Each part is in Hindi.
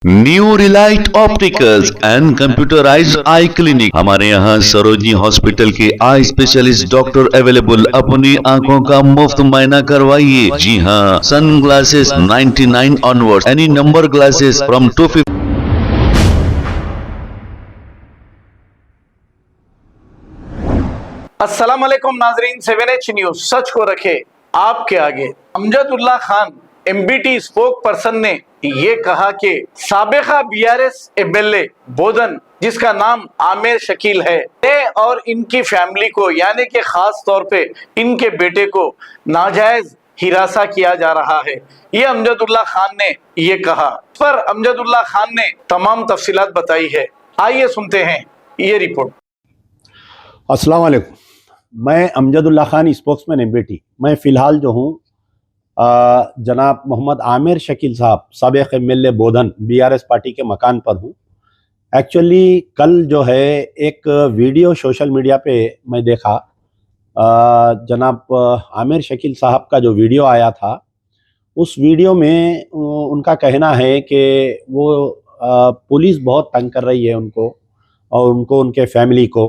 New Relight opticals and computerised I clinic. हमारे यहाँ सरोजनी हॉस्पिटल के आई स्पेशलिस्ट डॉक्टर अवेलेबल। अपनी आंखों का मुफ्त मुआयना करवाइए। जी हाँ, sun glasses 99 onward, any number glasses from 250। अस्सलाम वालेकुम नाजरीन, 7H न्यूज सच को रखे आपके आगे। Amjadullah Khan MBT spoke person ने ये कहा कि साबिका बीआरएस एमएलए बोधन, जिसका नाम आमिर शकील है, और इनकी फैमिली को यानी कि खास तौर पे इनके बेटे को नाजायज हिरासा किया जा रहा है। ये अमजदुल्ला खान ने ये कहा। इस पर अमजदुल्ला खान ने तमाम तफसीलात बताई है। आइए सुनते हैं ये रिपोर्ट। अस्सलाम वालेकुम, मैं अमजदुल्ला खान स्पोक्समैन एमबीटी। मैं फ़िलहाल जो हूँ जनाब मोहम्मद आमिर शकील साहब साबिक एमएलए बोधन बीआरएस पार्टी के मकान पर हूँ। एक्चुअली कल जो है एक वीडियो सोशल मीडिया पे मैं देखा, जनाब आमिर शकील साहब का जो वीडियो आया था, उस वीडियो में उनका कहना है कि वो पुलिस बहुत तंग कर रही है उनको और उनके फैमिली को।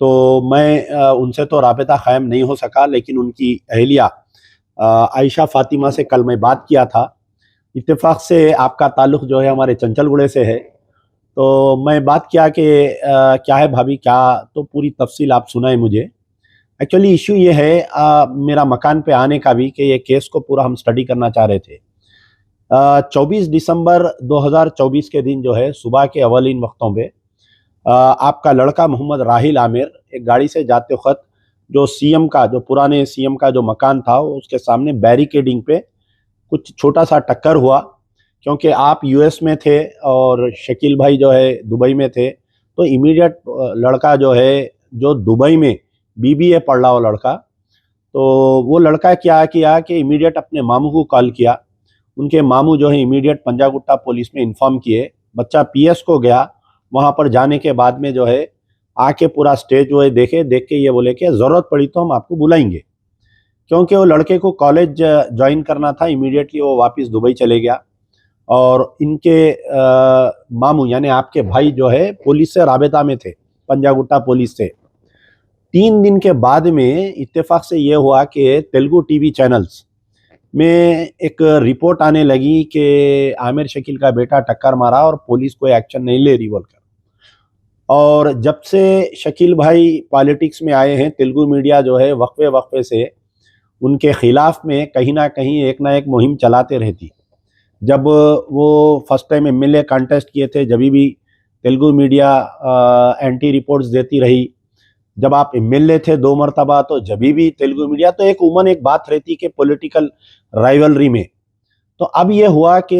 तो मैं उनसे तो राबिता क़ायम नहीं हो सका, लेकिन उनकी अहलिया आयशा फ़ातिमा से कल मैं बात किया था। इत्तेफाक से आपका ताल्लुक़ जो है हमारे चंचलगुड़े से है, तो मैं बात किया कि क्या है भाभी, क्या, तो पूरी तफसील आप सुनाए मुझे। एक्चुअली इशू ये है मेरा मकान पे आने का भी, कि ये केस को पूरा हम स्टडी करना चाह रहे थे। 24 दिसंबर 2024 के दिन जो है सुबह के अवलिन वक्तों पे आपका लड़का मोहम्मद राहिल आमिर एक गाड़ी से जाते वक्त जो सीएम का, जो पुराने सीएम का जो मकान था, उसके सामने बैरिकेडिंग पे कुछ छोटा सा टक्कर हुआ। क्योंकि आप यूएस में थे और शकील भाई जो है दुबई में थे, तो इमीडिएट लड़का जो है, जो दुबई में बीबीए पढ़ रहा हो लड़का, तो वो लड़का क्या किया कि इमीडिएट अपने मामू को कॉल किया। उनके मामू जो है इमीडिएट पंजागुट्टा पुलिस में इन्फॉर्म किए। बच्चा पीएस को गया। वहाँ पर जाने के बाद में जो है आके पूरा स्टेज जो है देख के ये बोले कि ज़रूरत पड़ी तो हम आपको बुलाएंगे। क्योंकि वो लड़के को कॉलेज ज्वाइन करना था, इमीडिएटली वो वापस दुबई चले गया। और इनके मामू यानी आपके भाई जो है पुलिस से राबता में थे, पंजागुट्टा पुलिस से। 3 दिन के बाद में इत्तेफाक से ये हुआ कि तेलुगु टीवी चैनल्स में एक रिपोर्ट आने लगी कि आमिर शकील का बेटा टक्कर मारा और पुलिस कोई एक्शन नहीं ले रही बोलकर। और जब से शकील भाई पॉलिटिक्स में आए हैं, तेलुगु मीडिया जो है वक्फे से उनके ख़िलाफ़ में कहीं ना कहीं एक ना एक मुहिम चलाते रहती। जब वो फर्स्ट टाइम एमएलए कॉन्टेस्ट किए थे, जब भी तेलुगु मीडिया एंटी रिपोर्ट्स देती रही। जब आप एमएलए थे 2 मरतबा, तो जब भी तेलुगु मीडिया, तो एक बात रहती कि पॉलिटिकल राइवलरी में। तो अब ये हुआ कि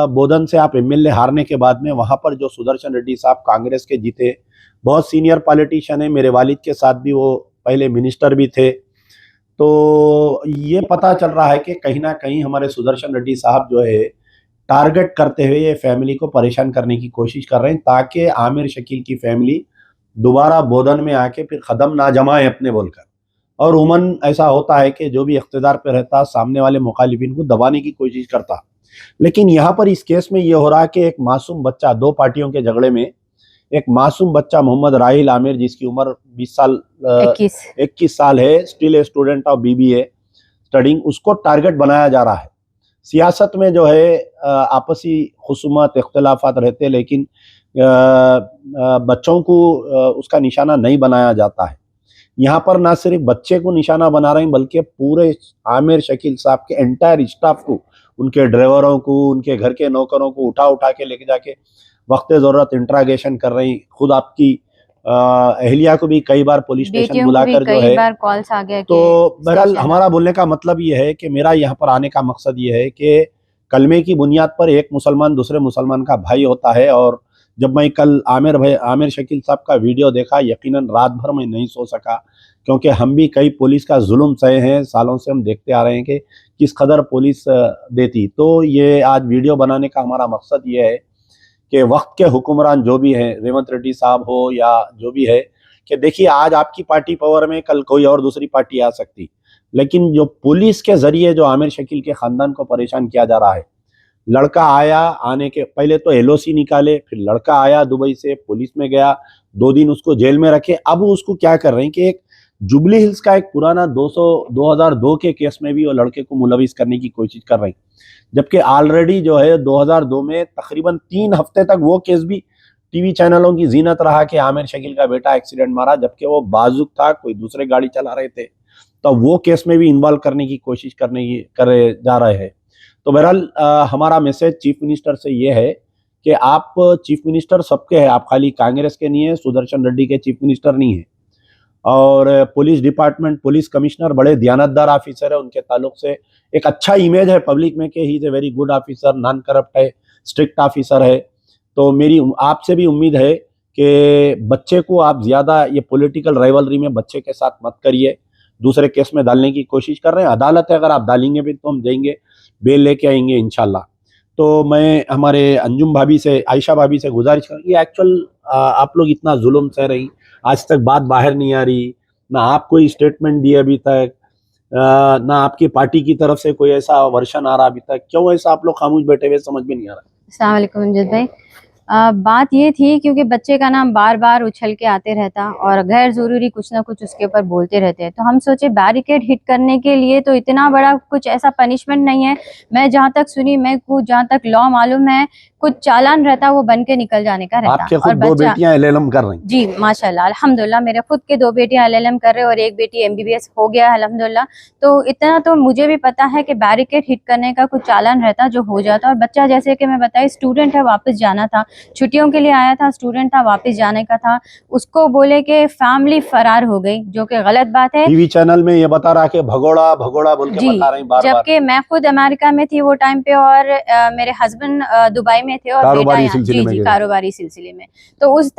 बोधन से आप एमएलए हारने के बाद में वहाँ पर जो सुदर्शन रेड्डी साहब कांग्रेस के जीते, बहुत सीनियर पॉलिटिशियन है, मेरे वालिद के साथ भी वो पहले मिनिस्टर भी थे। तो ये पता चल रहा है कि कहीं ना कहीं हमारे सुदर्शन रेड्डी साहब जो है टारगेट करते हुए ये फैमिली को परेशान करने की कोशिश कर रहे हैं, ताकि आमिर शकील की फैमिली दोबारा बोधन में आके फिर कदम ना जमाए अपने बोलकर। और उमन ऐसा होता है कि जो भी इख्तिदार पे रहता, सामने वाले मुखालिफिन को दबाने की कोशिश करता। लेकिन यहाँ पर इस केस में ये हो रहा है कि एक मासूम बच्चा, 2 पार्टियों के झगड़े में एक मासूम बच्चा मोहम्मद राहिल आमिर, जिसकी उम्र 21 साल है, still a student of BBA studying, उसको टारगेट बनाया जा रहा है। सियासत में जो है आपसी खुसूमत इख्तलाफात रहते, लेकिन बच्चों को उसका निशाना नहीं बनाया जाता है। यहाँ पर ना सिर्फ बच्चे को निशाना बना रहे हैं, बल्कि पूरे आमिर शकील साहब के एंटायर स्टाफ को, उनके ड्राइवरों को, उनके घर के नौकरों को उठा के लेके जाके वक्त ज़रूरत इंट्रागेशन कर रही। खुद आपकी अहलिया को भी कई बार पुलिस स्टेशन बुलाकर जो है कॉल्स आ गया। तो बहरहाल हमारा बोलने का मतलब ये है कि मेरा यहाँ पर आने का मकसद ये है कि कलमे की बुनियाद पर एक मुसलमान दूसरे मुसलमान का भाई होता है। और जब मैं कल आमिर शकील साहब का वीडियो देखा, यकीनन रात भर मैं नहीं सो सका, क्योंकि हम भी कई पुलिस का जुल्म सहे हैं। सालों से हम देखते आ रहे हैं कि किस कदर पुलिस देती। तो ये आज वीडियो बनाने का हमारा मकसद ये है कि वक्त के हुक्मरान जो भी हैं, रेवंत रेड्डी साहब हो या जो भी है, कि देखिए आज आपकी पार्टी पावर में, कल कोई और दूसरी पार्टी आ सकती, लेकिन जो पुलिस के ज़रिए जो आमिर शकील के ख़ानदान को परेशान किया जा रहा है, लड़का आया, आने के पहले तो LOC निकाले, फिर लड़का आया दुबई से, पुलिस में गया, 2 दिन उसको जेल में रखे। अब उसको क्या कर रहे हैं कि एक जुबली हिल्स का एक पुराना 2002 के केस में भी वो लड़के को मुलविस करने की कोशिश कर रहे हैं, जबकि ऑलरेडी जो है 2002 में तकरीबन 3 हफ्ते तक वो केस भी टीवी चैनलों की जीनत रहा कि आमिर शकील का बेटा एक्सीडेंट मारा, जबकि वो बाजुक था, कोई दूसरे गाड़ी चला रहे थे, तो वो केस में भी इन्वॉल्व करने की कोशिश करे जा रहे हैं। तो बहरहाल हमारा मैसेज चीफ मिनिस्टर से ये है कि आप चीफ मिनिस्टर सबके हैं, आप खाली कांग्रेस के नहीं है, सुदर्शन रेड्डी के चीफ मिनिस्टर नहीं है। और पुलिस डिपार्टमेंट, पुलिस कमिश्नर बड़े दयानतदार ऑफिसर है, उनके ताल्लुक से एक अच्छा इमेज है पब्लिक में कि he is a very good officer, non corrupt है, स्ट्रिक्ट ऑफिसर है। तो मेरी आपसे भी उम्मीद है कि बच्चे को आप ज़्यादा ये पॉलिटिकल राइवलरी में बच्चे के साथ मत करिए, दूसरे केस में डालने की कोशिश कर रहे हैं, अदालत है, अगर आप डालेंगे भी तो हम देंगे, बेल लेके आएंगे इंशाल्लाह। तो मैं हमारे अंजुम भाभी से, आयशा भाभी से गुजारिश करूँगी, एक्चुअल आप लोग इतना जुल्म सह रही, आज तक बात बाहर नहीं आ रही, ना आप कोई स्टेटमेंट दिए अभी तक, ना आपकी पार्टी की तरफ से कोई ऐसा वर्षन आ रहा अभी तक, क्यों ऐसा आप लोग खामोश बैठे हुए, समझ में नहीं आ रहा। अस्सलाम वालेकुम अमजद भाई। बात ये थी क्योंकि बच्चे का नाम बार बार उछल के आते रहता और गैर ज़रूरी कुछ ना कुछ उसके ऊपर बोलते रहते हैं, तो हम सोचे बैरिकेड हिट करने के लिए तो इतना बड़ा कुछ ऐसा पनिशमेंट नहीं है। मैं जहाँ तक सुनी, मैं को जहाँ तक लॉ मालूम है, कुछ चालान रहता वो बन के निकल जाने का रहता। आपके खुद और 2 बेटियां LLM कर रही? जी माशाल्लाह अल्हम्दुलिल्लाह, मेरे खुद के 2 बेटियां LLM कर रहे हैं और एक बेटी MBBS हो गया अल्हम्दुलिल्लाह। तो इतना तो मुझे भी पता है कि बैरिकेड हिट करने का कुछ चालान रहता जो हो जाता। और बच्चा, जैसे कि मैं बताई, स्टूडेंट है, वापस जाना था, छुट्टियों के लिए आया था, स्टूडेंट था, वापस जाने का था, उसको बोले कि फैमिली फरार हो गई, जो कि गलत बात है। टीवी चैनल में ये बता रहा कि भगोड़ा भगोड़ा बोल के बता रहे हैं बार-बार, जबकि मैं खुद अमेरिका में थी वो टाइम पे और मेरे हस्बैंड दुबई में थे और कारोबारी बेटा सिलसिले में, कारोबारी सिलसिले में। तो उस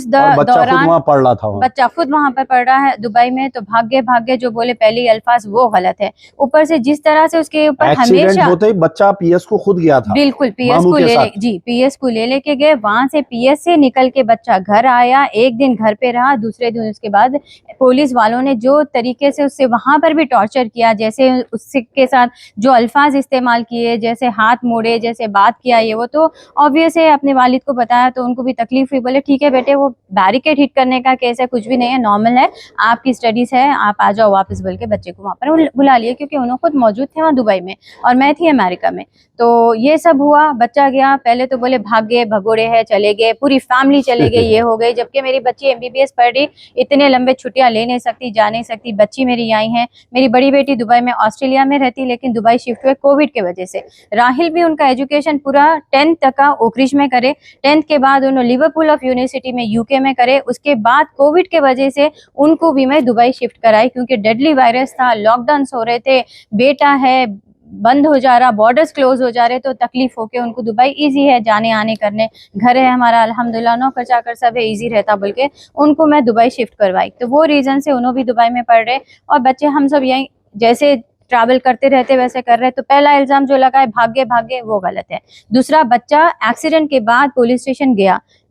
दौरान वहाँ पढ़ रहा था, बच्चा खुद वहाँ पर पढ़ रहा है दुबई में। तो भाग्य जो बोले पहले ही अल्फाज वो गलत है, ऊपर से जिस तरह से उसके ऊपर हमेशा होते ही बच्चा PS को खुद गया था, बिल्कुल PS को ले लेके गए, वहां से PS से निकल के बच्चा घर आया, एक दिन घर पे रहा, दूसरे दिन उसके बाद पुलिस वालों ने जो तरीके से उससे वहां पर भी टॉर्चर किया, जैसे उसके साथ जो अल्फाज इस्तेमाल किए, जैसे हाथ मोड़े, जैसे बात किया, ये वो तो ऑब्वियस है। अपने वालिद को बताया तो उनको भी तकलीफ हुई, बोले ठीक है बेटे, वो बैरिकेड हिट करने का केस है, कुछ भी नहीं है, नॉर्मल है, आपकी स्टडीज है, आप आ जाओ वापस, बोल के बच्चे को वहां पर बुला लिए, क्योंकि उन्होंने खुद मौजूद थे वहाँ दुबई में और मैं थी अमेरिका में। तो ये सब हुआ, बच्चा गया, पहले तो बोले भाग गए, भगोड़े हैं, चले गए, पूरी फैमिली चले गए, ये हो गई, जबकि मेरी बच्ची MBBS पढ़ रही, इतने लंबे छुट्टियां ले नहीं सकती, जा नहीं सकती, बच्ची मेरी आई है। मेरी बड़ी बेटी दुबई में, ऑस्ट्रेलिया में रहती, लेकिन दुबई शिफ्ट हुए कोविड के वजह से। राहिल भी उनका एजुकेशन पूरा 10th तक का ओकरिज में करे, 10th के बाद उन्होंने लिवरपूल ऑफ यूनिवर्सिटी में UK में करे, उसके बाद कोविड के वजह से उनको भी मैं दुबई शिफ्ट कराई, क्योंकि डेडली वायरस था, लॉकडाउन हो रहे थे, बेटा है, बंद हो जा रहा, बॉर्डर्स क्लोज हो जा रहे, तो तकलीफ होके उनको दुबई इजी है जाने आने करने, घर है हमारा अल्हम्दुलिल्लाह, नौकर चाकर सब है, इजी रहता, बोल के उनको मैं दुबई शिफ्ट करवाई। तो वो रीजन से उन्होंने भी दुबई में पढ़ रहे और बच्चे हम सब यहीं जैसे ट्रैवल करते रहते वैसे कर रहे। तो पहला इल्जाम जो लगा है भाग्य वो गलत है। दूसरा, बच्चा एक्सीडेंट के बाद पुलिस स्टेशन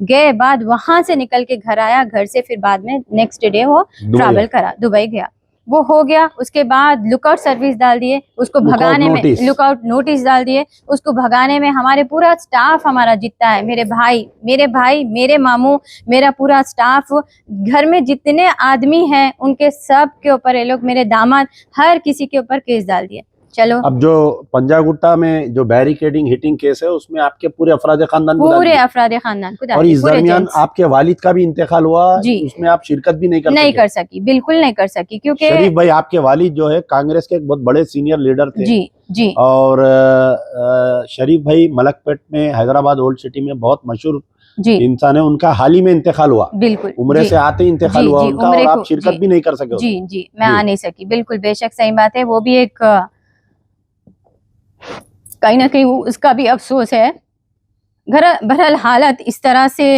गए बाद वहां से निकल के घर आया, घर से फिर बाद में नेक्स्ट डे वो ट्रैवल करा, दुबई गया, वो हो गया। उसके बाद लुकआउट सर्विस डाल दिए, उसको भगाने में लुकआउट नोटिस डाल दिए, उसको भगाने में हमारे पूरा स्टाफ हमारा जितना है, मेरे भाई, मेरे मामू, मेरा पूरा स्टाफ, घर में जितने आदमी हैं उनके सब के ऊपर ये लोग, मेरे दामाद, हर किसी के ऊपर केस डाल दिए। चलो, अब जो पंजागुट्टा में जो बैरिकेडिंग हिटिंग केस है उसमें आपके पूरे अफराद खानदान को, और इस दरमियान आपके वालिद का भी इंतकाल हुआ, उसमें आप शिरकत भी नहीं कर सकी, बिल्कुल नहीं कर सकी, क्योंकि शरीफ भाई आपके वालिद जो है कांग्रेस के एक बहुत बड़े सीनियर लीडर थे। जी। और शरीफ भाई मलकपेट में, हैदराबाद ओल्ड सिटी में बहुत मशहूर इंसान है, उनका हाल ही में इंतकाल हुआ, बिल्कुल उम्र से आते ही इंतकाल हुआ उनका, और आप शिरकत भी नहीं कर सके। जी मैं आ नहीं सकी, बिल्कुल बेशक सही बात है, वो भी एक कहीं ना कहीं उसका भी अफसोस है। बहरहाल हालत इस तरह से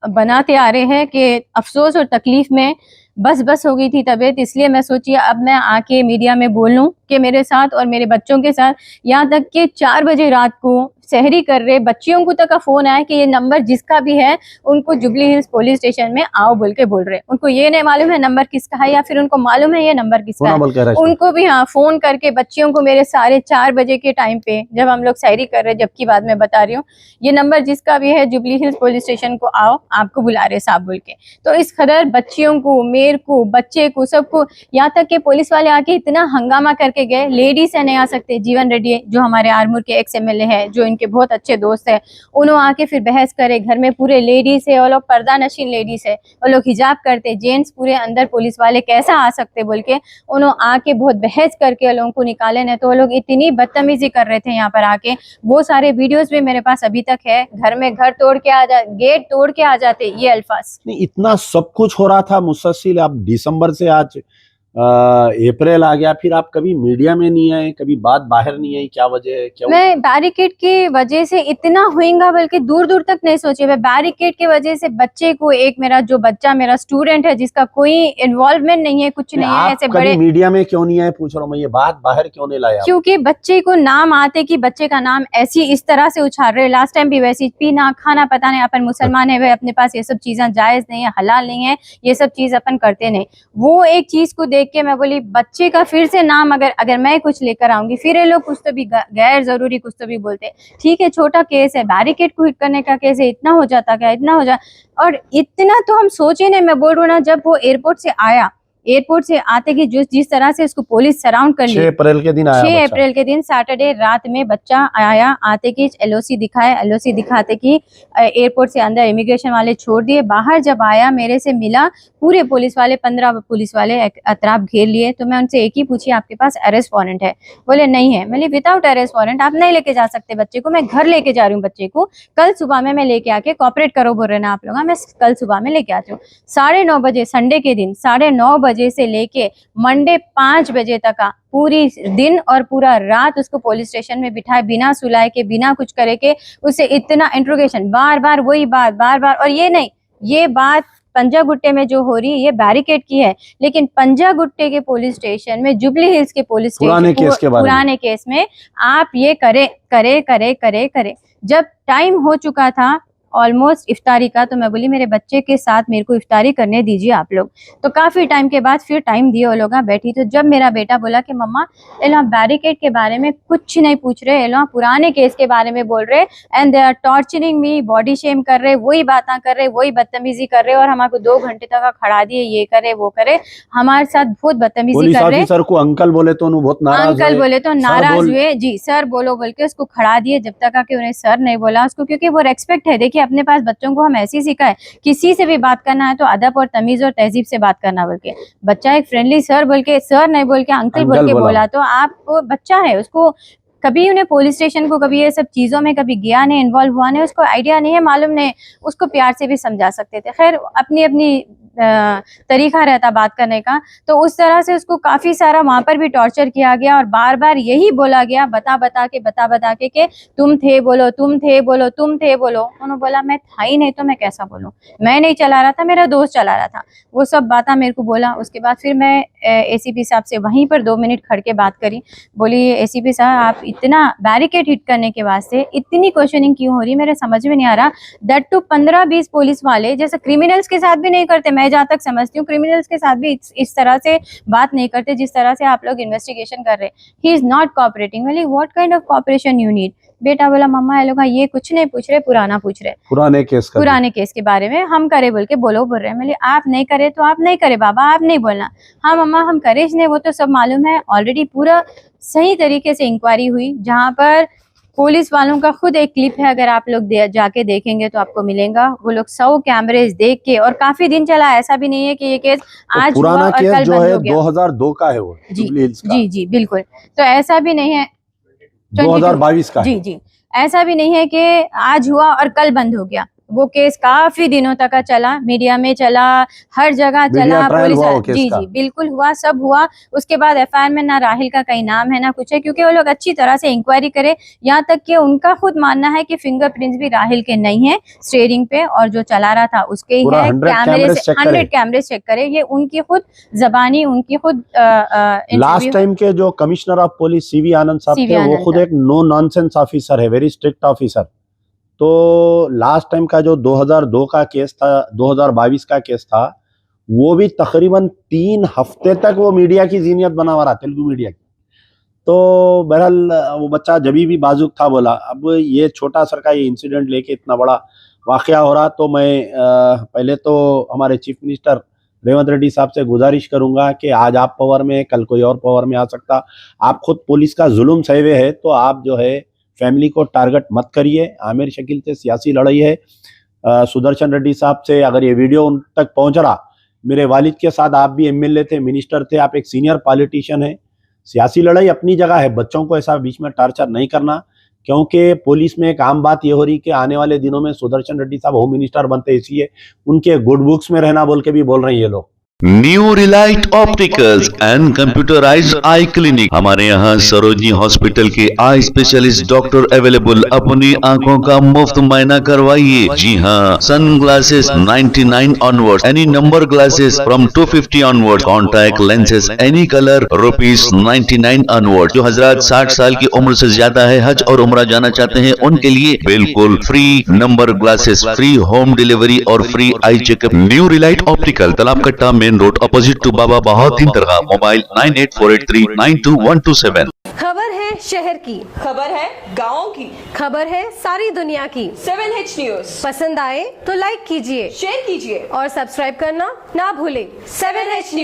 बनाते आ रहे हैं कि अफसोस और तकलीफ में बस हो गई थी तबीयत, इसलिए मैं सोची अब मैं आके मीडिया में बोल लूं कि मेरे साथ और मेरे बच्चों के साथ, यहाँ तक कि 4 बजे रात को सहरी कर रहे बच्चियों को तक का फोन आया कि ये नंबर जिसका भी है उनको जुबली हिल्स पुलिस स्टेशन में आओ बोल के बोल रहे। उनको ये नहीं मालूम है नंबर किसका है या फिर उनको मालूम है ये नंबर किसका है। उनको भी हाँ फोन करके बच्चियों को मेरे 4:30 बजे के टाइम पे जब हम लोग सहरी कर रहे, जबकि बाद में बता रही हूँ, ये नंबर जिसका भी है जुबली हिल्स पुलिस स्टेशन को आओ, आपको बुला रहे साहब बोल के। तो इस कदर बच्चियों को, मेरे को, बच्चे को, सबको, यहाँ तक के पुलिस वाले आके इतना हंगामा करके गए। लेडीज है नहीं आ सकते, जीवन रेड्डी जो हमारे आरमूर के एक्स MLA है, जो इनके बहुत अच्छे दोस्त है, उन्होंने आके फिर बहस करे। घर में पूरे लेडीज है, वो लोग पर्दा नशीन लेडीज है, वो लोग हिजाब करते, जेंट्स पूरे अंदर, पुलिस वाले कैसा आ सकते बोल के उन्होंने आके बहुत बहस करके लोगों को निकाले। नहीं तो वो लोग इतनी बदतमीजी कर रहे थे यहाँ पर आके। वो सारे वीडियोस भी मेरे पास अभी तक है। घर में घर तोड़ के आ जा, गेट तोड़ के आ जाते, ये अल्फाज। नहीं, इतना सब कुछ हो रहा था मुसलसल, आप दिसंबर से आज अप्रैल आ गया, फिर आप कभी मीडिया में नहीं आए, कभी बात बाहर नहीं आई, क्या वजह है? क्या मैं बैरिकेड की वजह से इतना होएगा बल्कि दूर दूर तक नहीं सोची। मैं बैरिकेड की वजह से बच्चे को, एक मेरा जो बच्चा मेरा स्टूडेंट है जिसका कोई इन्वॉल्वमेंट नहीं है, कुछ नहीं है, ऐसे बड़े मीडिया में क्यों नहीं आए पूछ रहा हूँ मैं, ये बात बाहर क्यों नहीं लाया? क्योंकि बच्चे को नाम आते कि बच्चे का नाम ऐसी इस तरह से उछाल रहे। लास्ट टाइम भी वैसी, पीना खाना पता नहीं, अपन मुसलमान है, वे अपने पास ये सब चीजें जायज नहीं है, हलाल नहीं है, ये सब चीज अपन करते नहीं। वो एक चीज को देख के मैं बोली बच्चे का फिर से नाम अगर मैं कुछ लेकर आऊंगी, फिर ये लोग कुछ तो भी गैर जरूरी कुछ तो भी बोलते। ठीक है, छोटा केस है, बैरिकेड को हिट करने का केस है, इतना हो जाता क्या, इतना हो जा, और इतना तो हम सोचे नहीं। मैं बोल रहा हूँ ना, जब वो एयरपोर्ट से आया, एयरपोर्ट से आते कि जिस तरह से उसको पुलिस सराउंड कर ली, 6 अप्रैल के दिन आया, 6 अप्रैल के दिन सैटरडे रात में बच्चा आया। आते कि LOC दिखाए, LOC दिखाते कि एयरपोर्ट से अंदर इमिग्रेशन वाले छोड़ दिए। बाहर जब आया मेरे से मिला, पूरे पुलिस वाले 15 पुलिस वाले अतराफ घेर लिए। तो मैं उनसे एक ही पूछी, आपके पास अरेस्ट वारंट है? बोले नहीं है। मैंने विदाउट अरेस्ट वारंट आप नहीं लेके जा सकते बच्चे को, मैं घर लेके जा रही हूँ बच्चे को, कल सुबह में मैं लेके आके कॉपरेट करो बोल रहे ना आप लोग, मैं कल सुबह में लेके आती हूँ। 9:30 बजे संडे के दिन 9:30 बजे से लेके मंडे 5 बजे तक का पूरी दिन और पूरा रात उसको पुलिस स्टेशन में बिठाए, बिना सुलाए के, बिना कुछ करे के, उससे इतना इंट्रोगेशन, बार बार वही बात, बार बार। और ये नहीं, ये बात पंजागुट्टे में जो हो रही है ये बैरिकेड की है, लेकिन पंजागुट्टे के पुलिस स्टेशन में, जुबली हिल्स के पुलिस स्टेशन पुराने केस में आप ये करे। जब टाइम हो चुका था ऑलमोस्ट इफ्तारी का, तो मैं बोली मेरे बच्चे के साथ मेरे को इफ्तारी करने दीजिए आप लोग। तो काफी टाइम के बाद फिर टाइम दिए वो लोग, बैठी। तो जब मेरा बेटा बोला कि मम्मा एलो बैरिकेड के बारे में कुछ नहीं पूछ रहे, एलो पुराने केस के बारे में बोल रहे, and they are torturing me, body shame कर रहे, वही बातें कर रहे, वही बदतमीजी कर रहे, और हमारे 2 घंटे तक खड़ा दिए, ये करे वो करे, हमारे साथ बहुत बदतमीजी कर रहे। सर को अंकल बोले तो बहुत नाराज, अंकल बोले तो नाराज हुए, जी सर बोलो बोल के उसको खड़ा दिए। जब तक आके उन्हें सर नहीं बोला उसको, क्योंकि वो रेस्पेक्ट है। देखिए अपने पास बच्चों को हम ऐसे ही सिखाए, किसी से भी बात करना है तो अदब और तमीज और तहजीब से बात करना बोल के। बच्चा एक फ्रेंडली सर बोल के, सर नहीं बोल के अंकल बोल के बोला, तो आप बच्चा है, उसको कभी उन्हें पुलिस स्टेशन को कभी ये सब चीजों में कभी गया नहीं, इन्वॉल्व हुआ नहीं, उसको आइडिया नहीं है, मालूम नहीं, उसको प्यार से भी समझा सकते थे। खैर अपनी अपनी तरीका रहता बात करने का। तो उस तरह से उसको काफी सारा वहां पर भी टॉर्चर किया गया, और बार बार यही बोला गया, बता बता के कि तुम थे बोलो, तुम थे बोलो, तुम थे बोलो। उन्होंने बोला मैं था ही नहीं तो मैं कैसा बोलूं, मैं नहीं चला रहा था, मेरा दोस्त चला रहा था। वो सब बातें मेरे को बोला। उसके बाद फिर मैं ACP साहब से वहीं पर 2 मिनट खड़ के बात करी। बोली ACP साहब आप इतना बैरिकेड हिट करने के वास्ते इतनी क्वेश्चनिंग क्यों हो रही, मेरे समझ में नहीं आ रहा। दैट टू 15-20 पुलिस वाले, जैसे क्रिमिनल्स के साथ भी नहीं करते, मैं जहाँ तक समझती हूँ क्रिमिनल्स के साथ भी इस तरह से बात नहीं करते जिस तरह से आप लोग इन्वेस्टिगेशन कर रहे। He is not cooperating. बोली what kind of cooperation you need? बेटा बोला मम्मा ये लोग ये कुछ नहीं पूछ रहे, पुराना पूछ रहे, पुराने केस के बारे में हम करे बोल के बोल रहे हैं। बोले आप नहीं करे तो आप नहीं करे बाबा, आप नहीं बोलना। हाँ मम्मा हम करे नहीं, वो तो सब मालूम है ऑलरेडी, पूरा सही तरीके से इंक्वायरी हुई, जहाँ पर पुलिस वालों का खुद एक क्लिप है, अगर आप लोग जाके देखेंगे तो आपको मिलेगा। वो लोग 100 कैमरेज देख के, और काफी दिन चला, ऐसा भी नहीं है कि ये केस आज हुआ और कल बंद हो गया। 2002 का है वो, जी बिल्कुल। तो ऐसा भी नहीं है 2022 का, जी ऐसा भी नहीं है कि आज हुआ और कल बंद हो गया। वो केस काफी दिनों तक चला, मीडिया में चला, हर जगह मीडिया चला, ट्रायल पुलिस हुआ वो केस जी का? जी बिल्कुल हुआ, सब हुआ। उसके बाद एफआईआर में ना राहिल का कहीं नाम है ना कुछ है, क्योंकि वो लोग अच्छी तरह से इंक्वायरी करे। यहाँ तक कि उनका खुद मानना है कि फिंगरप्रिंट्स भी राहिल के नहीं है स्टीयरिंग पे, और जो चला रहा था उसके ही पूरा है। 100 कैमरे कैमरे से चेक करे। 100 कैमरे चेक करे, ये उनकी खुद जबानी, उनकी खुद लास्ट टाइम के जो कमिश्नर ऑफ पुलिस सीवी आनंद साहब CV थे, वो आनंद खुद साहब। एक नो नॉनसेंस ऑफिसर है, वेरी स्ट्रिक्ट ऑफिसर। तो लास्ट टाइम का जो 2002 का केस था, 2022 का केस था, वो भी तकरीबन 3 हफ्ते तक वो मीडिया की जीनियत बना हुआ रहा, तेलुगु मीडिया की। तो बहरहाल वो बच्चा जभी भी बाजुक था बोला। अब ये छोटा सर का ये इंसिडेंट लेके इतना बड़ा वाकया हो रहा, तो मैं पहले तो हमारे चीफ मिनिस्टर रेवंत रेड्डी साहब से गुजारिश करूंगा कि आज आप पावर में, कल कोई और पावर में आ सकता। आप खुद पुलिस का जुल्म सहे हुए है, तो आप जो है फैमिली को टारगेट मत करिए। आमिर शकील से सियासी लड़ाई है। सुदर्शन रेड्डी साहब से अगर ये वीडियो उन तक पहुंच रहा, मेरे वालिद के साथ आप भी एमएलए थे, मिनिस्टर थे, आप एक सीनियर पॉलिटिशियन है। सियासी लड़ाई अपनी जगह है, बच्चों को ऐसा बीच में टार्चर नहीं करना, क्योंकि पुलिस में एक आम बात ये हो रही कि आने वाले दिनों में सुदर्शन रेड्डी साहब होम मिनिस्टर बनते, इसलिए उनके गुड बुक्स में रहना बोल के भी बोल रहे हैं ये लोग। New Relight opticals and computerised I clinic. हमारे यहाँ सरोजनी हॉस्पिटल के आई स्पेशलिस्ट डॉक्टर अवेलेबल। अपनी आंखों का मुफ्त मायना करवाइए। जी हाँ, sun glasses 99 onward, any number glasses from 250 onward, contact lenses any colour ₹99 onward. जो हजरात 60 साल की उम्र से ज्यादा है, हज और उम्रा जाना चाहते हैं, उनके लिए बिल्कुल free number glasses, free home delivery और free eye checkup. New Relight Optical, Talab Katta, main road, opposite to Baba Bahauddin dargah. Mobile 9848392127। खबर है शहर की, खबर है गाँव की, खबर है सारी दुनिया की। 7H न्यूज पसंद आए तो लाइक कीजिए, शेयर कीजिए और सब्सक्राइब करना ना भूलें। 7H news.